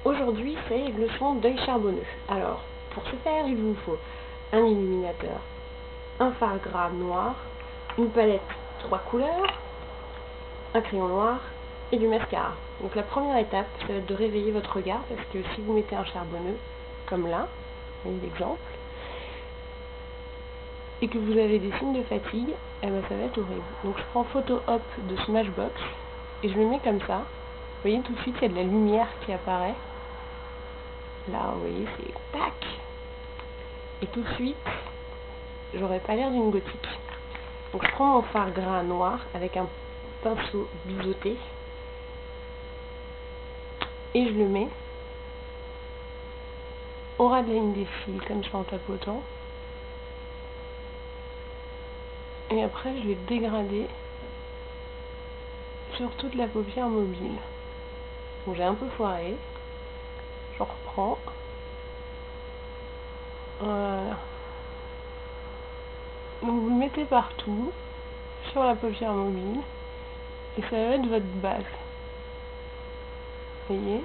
Aujourd'hui, c'est leçon d'œil charbonneux. Alors, pour ce faire, il vous faut un illuminateur, un fard gras noir, une palette 3 couleurs, un crayon noir et du mascara. Donc la première étape, ça va être de réveiller votre regard, parce que si vous mettez un charbonneux, comme là, vous voyez l'exemple, et que vous avez des signes de fatigue, eh ben ça va être horrible. Donc je prends photo hop de Smashbox, et je le mets comme ça. Vous voyez, tout de suite, il y a de la lumière qui apparaît. Là, vous voyez, c'est tac. Et tout de suite, j'aurais pas l'air d'une gothique. Donc je prends mon fard gras noir avec un pinceau biseauté et je le mets au ras de la ligne des cils, comme ça en tapotant. Et après, je vais dégrader sur toute la paupière mobile. Bon, j'ai un peu foiré. Je reprends. Voilà. Donc vous le mettez partout, sur la paupière mobile, et ça va être votre base. Vous voyez?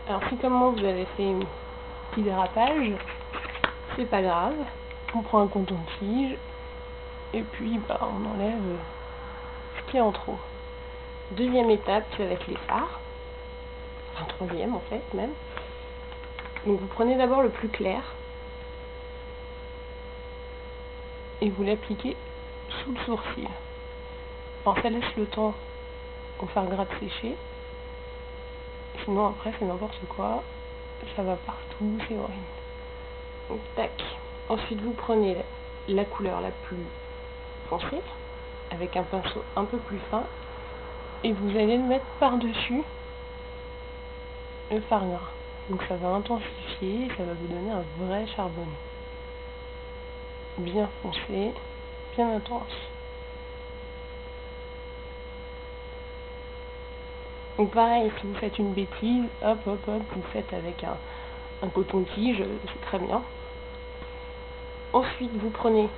Alors si comme moi vous avez fait un petit dérapage, c'est pas grave. On prend un coton-tige, et puis on enlève ce qui est en trop. Deuxième étape, ça va être les fards. Enfin, troisième en fait même. Donc vous prenez d'abord le plus clair et vous l'appliquez sous le sourcil. Alors ça laisse le temps au fard gras de sécher. Sinon après c'est n'importe quoi. Ça va partout, c'est horrible. Donc tac. Ensuite vous prenez la couleur la plus foncée avec un pinceau un peu plus fin et vous allez le mettre par-dessus le fard gras. Donc ça va intensifier et ça va vous donner un vrai charbonné. Bien foncé, bien intense. Donc pareil, si vous faites une bêtise, hop, vous faites avec un coton-tige, c'est très bien. Ensuite, vous prenez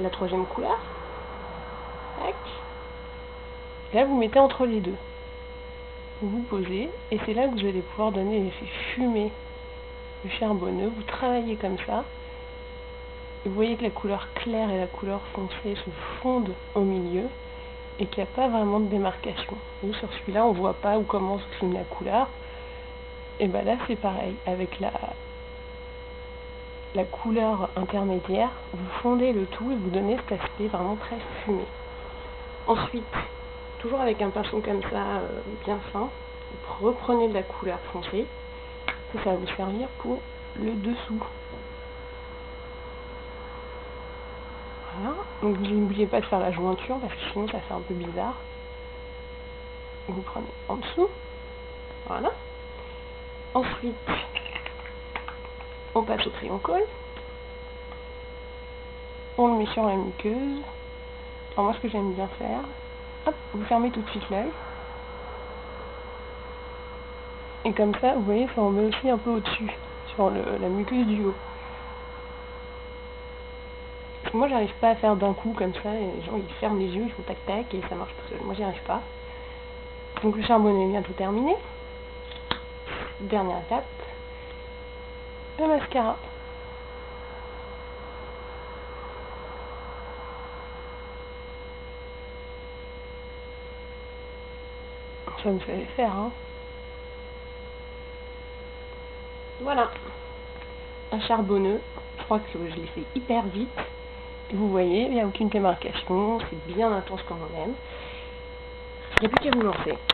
la troisième couleur. Tac. Là, vous mettez entre les deux. Vous posez, et c'est là que vous allez pouvoir donner l'effet fumé du charbonneux. Vous travaillez comme ça. Et vous voyez que la couleur claire et la couleur foncée se fondent au milieu et qu'il n'y a pas vraiment de démarcation. Vous, sur celui-là, on ne voit pas où commence la couleur. Et ben là, c'est pareil. Avec la couleur intermédiaire, vous fondez le tout et vous donnez cet aspect vraiment très fumé. Ensuite, toujours avec un pinceau comme ça, bien fin, vous reprenez de la couleur foncée. Ça va vous servir pour le dessous. Voilà. Donc n'oubliez pas de faire la jointure parce que sinon ça fait un peu bizarre. Vous prenez en dessous. Voilà. Ensuite, on passe au crayon colle. On le met sur la muqueuse. Alors moi ce que j'aime bien faire, hop, vous fermez tout de suite l'œil. Et comme ça, vous voyez, ça en met aussi un peu au-dessus, sur la muqueuse du haut. Moi j'arrive pas à faire d'un coup comme ça, et les gens ils ferment les yeux, ils font tac tac et ça marche tout seul. Moi j'y arrive pas. Donc le charbonnet est bientôt terminé. Dernière étape, le mascara. Ça me fait faire, hein. Voilà. Un charbonneux. Je crois que je l'ai fait hyper vite. Et vous voyez, il n'y a aucune démarcation. C'est bien intense comme on aime. Il n'y a plus qu'à vous lancer.